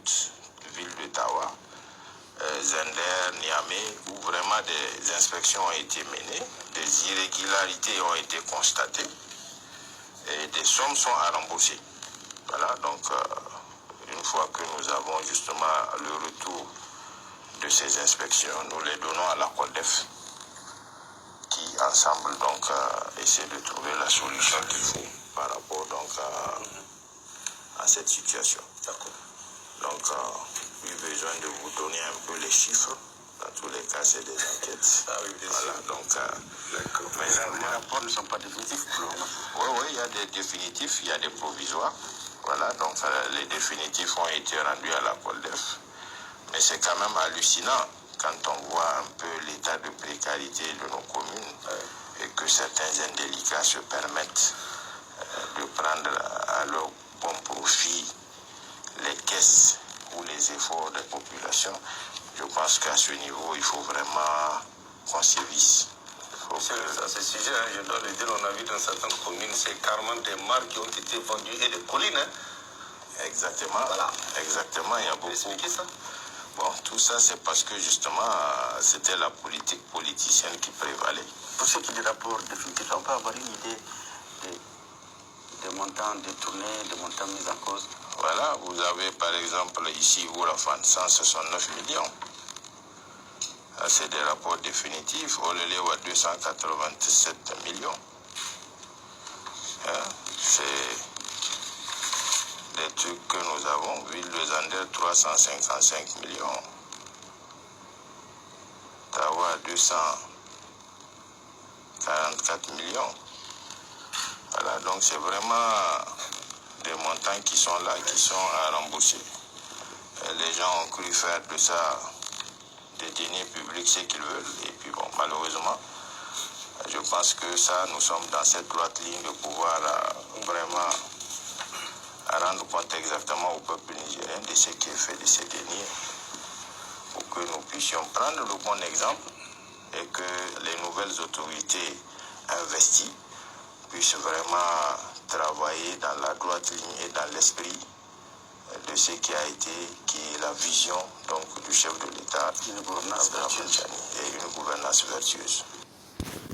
routes, ville de Tawa, Zender, Niamey, où vraiment des inspections ont été menées, des irrégularités ont été constatées et des sommes sont à rembourser. Voilà, donc une fois que nous avons justement le retour de ces inspections, nous les donnons à la CODEF qui ensemble donc essaie de trouver la solution qu'il faut par rapport donc à cette situation. D'accord. Donc, j'ai besoin de vous donner un peu les chiffres. Dans tous les cas, c'est des enquêtes. Ah oui, bien voilà, sûr. Donc, mais les rapports ne sont pas définitifs. Oui, il y a des définitifs, il y a des provisoires. Voilà, donc les définitifs ont été rendus à la COLDEF. Mais c'est quand même hallucinant quand on voit un peu l'état de précarité de nos communes et que certains indélicats se permettent de prendre à leur bon profit les caisses ou les efforts des populations. Je pense qu'à ce niveau, il faut vraiment qu'on sévisse. Monsieur, à ce sujet, je dois le dire, on a vu dans certaines communes, c'est carrément des mares qui ont été vendues et des collines. Exactement, voilà. Exactement, il y a beaucoup. Expliquez ça. Bon, tout ça, c'est parce que justement, c'était la politique politicienne qui prévalait. Pour ce qui est des rapports définitifs, on peut avoir une idée des montants détournés, des montants mis en cause. Voilà, vous avez par exemple ici Ourafan, 169 millions. C'est des rapports définitifs. Oleléo à 287 millions. C'est des trucs que nous avons. Ville de Zander, 355 millions. Tawa, 244 millions. Voilà, donc c'est vraiment des montants qui sont là, qui sont à rembourser. Les gens ont cru faire de ça des deniers publics ce qu'ils veulent. Et puis bon, malheureusement, je pense que ça, nous sommes dans cette droite ligne de pouvoir vraiment rendre compte exactement au peuple nigérien de ce qui est fait de ces deniers pour que nous puissions prendre le bon exemple et que les nouvelles autorités investies puissent vraiment travailler dans la droite ligne et dans l'esprit de ce qui a été, qui est la vision donc, du chef de l'État, une gouvernance vertueuse. Et une gouvernance vertueuse.